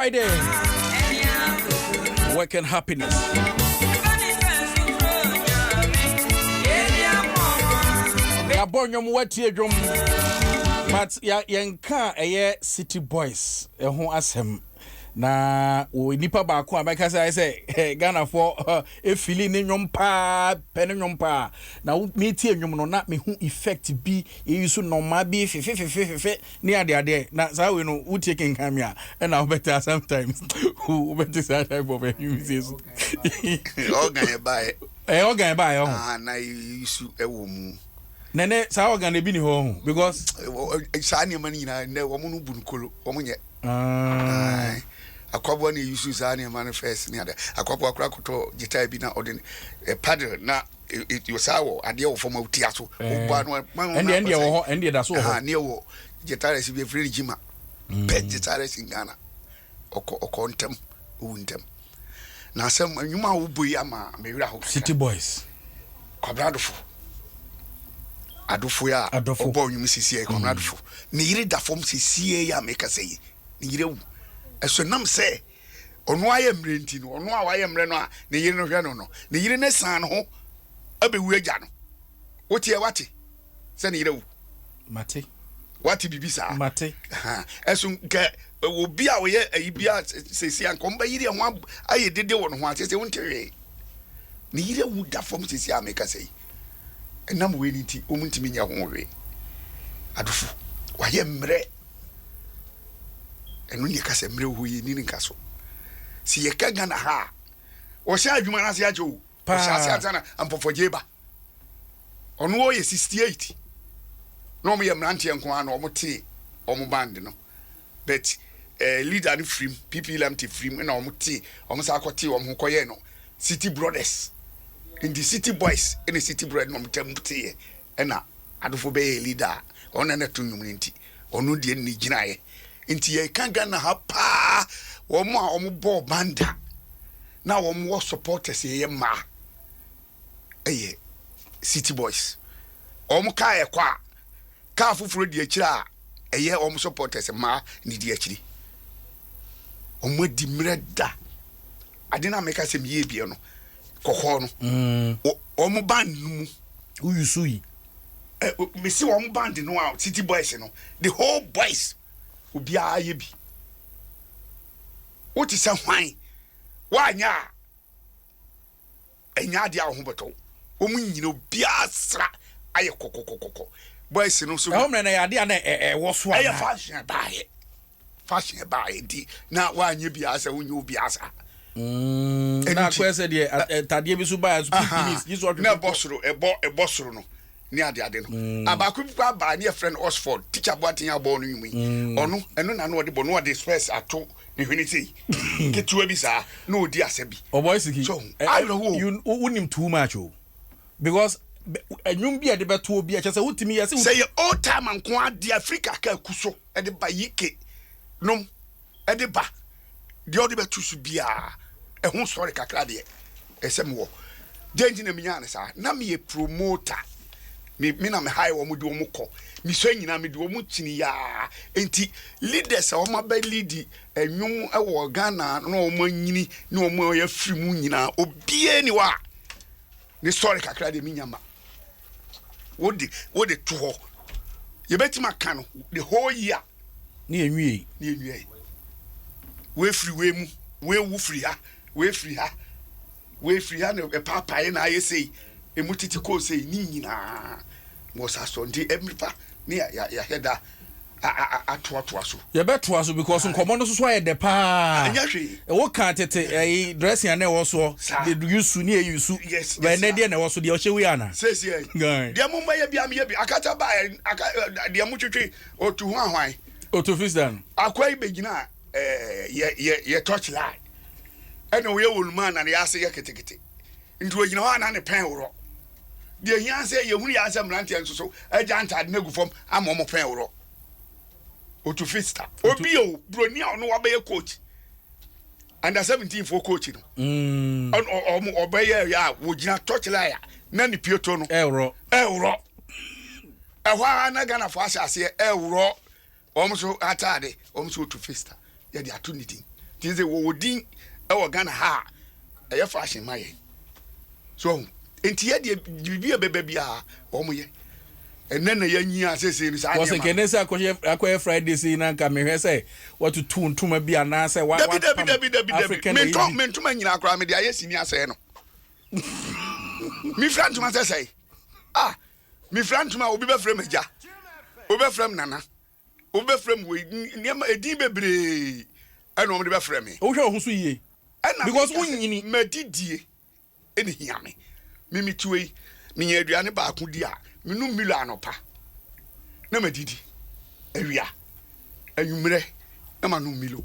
Friday. Work and happiness. Ya bonyo mwati drum. But ya yanka eye City Boys. Ehon asem. Na nipa baako ameka say Ghana for efili ne nwom pa pen nwom pa na me tie nwom no na me hu effect bi yesu normal bi fe ne ade na sa we no utie kenkan me a na better sometimes who better say type of use organ buy organ buy na yesu ewo mu nene sa organ e bi ni ho because sa ne mani na ne wo mu no bunkolo wo mu nye akwabo na yusu sa na manifest ni ada akwabo akura koto gitar bi na odin paddle na yosawo ade wo fom utia so oba no ende wo ho ende da so ho ne wo gitar si be free jima be gitar si Ghana oko ntem untem na asem anwuma wo boyi ama mewira ho City Boys kwabradofo adofo ya obo nwum sisi kwabradofo ne yire da fom sisi ya meka sei ne yire wu eso nam se onu aye mrenti no onu a waye mre no a ne yire no hwe no ne yire ne san ho abewu agya no wotie wate se ne yire wu mate wate bibisa mate eso nke obi a woye ayibia sesi an komba yire ho aye dede wo no ho ate se wontewe ne yire wu da fom sesi ameka sei enam we ni ti omuntimi nya ho we adofo waye mre enu ni kase mre hoyi ni nka so si ye ka Ghana ha o sha adwuma na se ajo o sha se atana ampofojeba onu o ye 68 no mo ye mrante enko an o mo te o mo band no but leader ni free PPLMT free na o mo te o mo sa akote o mo koye no City Brothers in the City Boys in the City Brothers no mo tem te e na adofo be leader ona na tunum nti onu de ni ginaye inti ye kan Ghana ha pa wo mo a wo bo banda na wo mo supporters ye ma eye City Boys o mo ka ye kwa ka fufuro di akira eye o mo supporters ma ni di akiri o mo di mreda adina meka se miye bie no kokho no o mo band mu uyusui me see wo mo band no a City Boys no the whole boys obia ye bi woti se hwan wanya enya dia ho beto o mu nyina obia sra aye kokokokoko boys no so e homre na ya dia na wo so aye fashion baaye di na wanya bia sa wonye obia sa na kwese de tade bi so baaye so pinis this what na bosoro ebosoro no ni ade no abaku kwa ba ni friend Oxford teacher boatin abo no yumi onu eno na no de bo no de space ato ni hweniti ketua bi sa na odi asabi o boy siki so you unim too much because enyum bi ade beto obi a chese wutimi yase say all time anko ade Africa ka kuso e de ba yike nom e de ba de odi beto su bia e ho story kakra de esem wo denji na minya ne sa na me promoter me na me high wo mu de wo mu ko mi so nyina me de wo mu tini ya enti leaders o ma ba lead enwum e wo Ghana na o ma nyini na o ma ya firi mu nyina obie ni wa ni story kakra de minya ma wo de to ho ye betima ka no the whole year ni enwie we free we mu we wu free ha we free ha no e papa na aye sei emutiti ko sei ni nyina mo sa so ndi emripa ni ya heda atoa so ye beto so because nkomo no so ye de pa anya hwe e wo ka tete dressing na wo so de yusu ni yusu we na de na wo so de o hyewe ana sesi de mo mba ye bia me ye bi akata ba de mo twetwe otu ho ahwan otu fisdan akwai begina ye touch line ene wo ye woluma na ya se ye ketekete nti wo gina ho ana ne pen woro de hian se ye hunu ya se mrante nso so agya ntade na gu fom ama mo pen woro otu fista obi o broni a no wa be coach under 17 for coach no on obey ya wo gina touch line na ni pieto no ewro ehwa na Ghana fo asase ewro omso atade omso otu fista ya de atunidi Tize wo din e wo Ghana ha e fashion maye so enti ye de bibia beba bia wo mo ye enne na yanyi asese ni sa was kenese akoye Friday say na nka me hwe say what to ntuma bia na say wa mentuma nyina akra me de aye sini asɛ no mi frantuma sɛ mi frantuma obi be frem agya obi be frem nana obi be frem we niam edin bebre ɛna ɔmo de be frem me wo hwɛ ho so yie because unyini madidie eni hiame mimi tuwe me nya aduane ba ko di a menu milo anopa na madidi awia anwumre na manu milo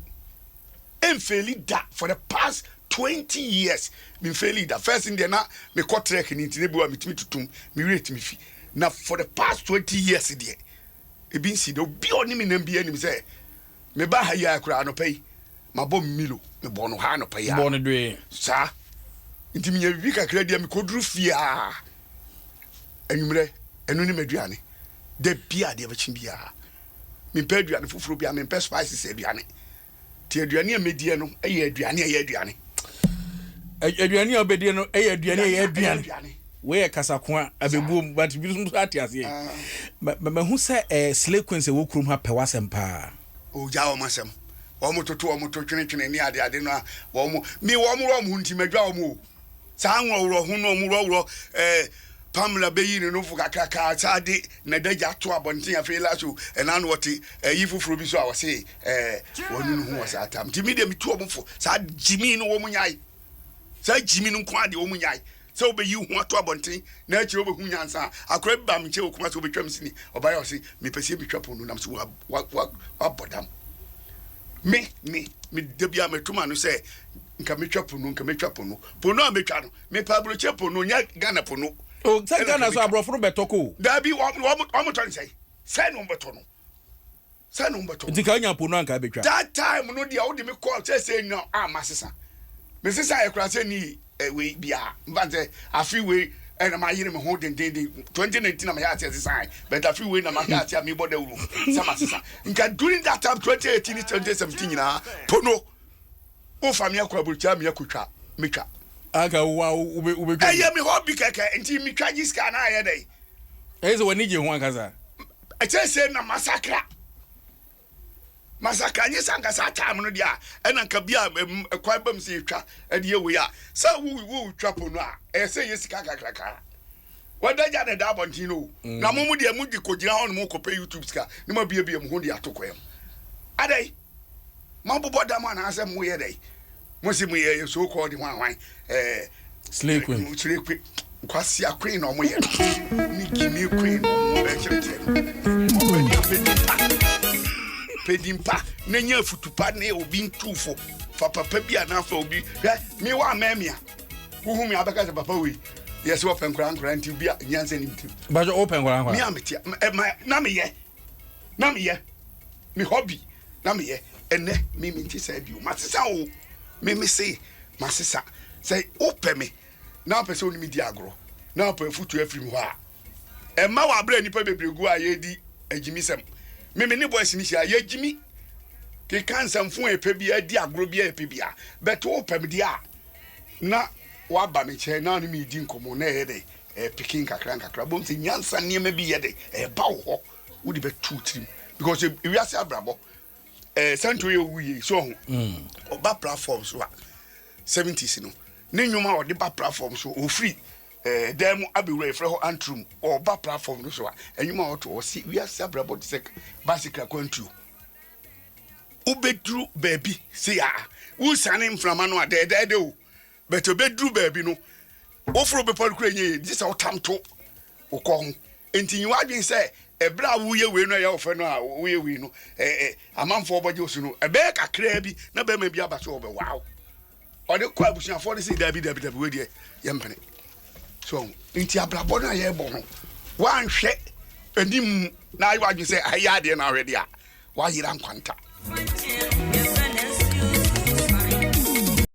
enfeli da for the past 20 years me failed that first in there na me cut trek ni ntine bi wa metimi tutum me rate me fi na for the past 20 years there e bin si do bi oni me nam bi anim say me ba ha ya akura anopa yi mabɔ milo me bɔ no ha anopa ya bɔ no dwe sa ntimi nya bi kakra dia me koduru fia anwumre enu ni maduane de bia de ba chimbia me pa aduane foforo bia me pa spices aduane ti aduane a medie no eye aduane aduane obedie no aduane we kasako abebuom but bi so atiase mahu se sequence wo krum ha pewasem pa o ja o masem o mo twene ni ade no a wo mo ro mo nti madwa o mo sa anwo ro ho no mo ro Pamela beyi no fu kakaka sade na daja to abonten afi laso na no wote yifufuro bi so a wo se wonu no hu wo sa tam ti mi de mi to omfo sa jimi no wo munyai sa jimi no kwa de wo munyai sa obeyi hu ato abonten na akire obehu nyansa akora ba mche okuma so obetwam sini obaya wo se me pese bi twapo no nam so wa bodam me de bia metuma no se nka metwapo no pono a metwa no me pablo chepo no nya Ghana pono o Ghana so abrofo betoko da bi wo ton say no beto dika nya pono anka betwa that time no dia wo de me call say no amasesa me sesa e kura say ni we bia mbanze afi we and my year me ho den 2019 am here say but afi we na ma ka me boda uru sama sesa nka during that time 2018 2017 na pono o famia kwa bulcha me akotwa metwa aka wa ube eye me hobby keke enti mi twaji ska na aye dai eze wani je ho ankaza I say na massacre ni sanga sa time no dia ena nka bia kwa bam se twa e de we a sa wo twa pono a e say yesika kakaka wada ja na da bontino na momu de mu di kogira ho no mo ko pe YouTube ska ni ma bia mu ho de atokoyam adai ma bobo da ma na asem mo ye dai mo si mo ye so called the one slay queen kwasi queen no mo ye ni kimi queen mo be chete pedimpa na nya futupa na obi ntufo fa papa bia na fa obi me wa mamia wo mi abaka papa we yes wo penkran nti bia nyanse ni mtim ba jo open kran mi ametia na me ye me hobby na me ye ene mi nti say bi o masesa o me say masesa say open me na person ni mi di agro na open futu afrim ho a e ma wa bra nipa bebregu a ye di agimisem me ni boys ni hia ye gimi ke kansan fun epe bia di agro bia epe bia but open me dia na wa ba me che na no mi di nkomo na ye de picking kakra bom se nyansa niam bi ye de ba wo wo di be two trim because we are say abrabo santo ye wuye so ho oba platform so 70s no ne nyoma o de ba platform so o free dem abewure frɛ ho antrum oba platform no so a enyuma o to o si we are say abrabo de sek basically kwantu ubedru baby see ya wo sane mframa no ade o but obedru baby no ofro be pon kura nye dis a otamto okɔ ho enti nyi wadwen sɛ ebra wo ye we no ya ofɛ no a wo ye we no amanfo oboje osu no ebe kakra bi na be ma bi abaso obe wow ode kwa abusuafo de say dabi we de yempene so enti abrabo na ye bo no wanhwɛ anim na wadwen sɛ ayade na already a wa yira nkwanta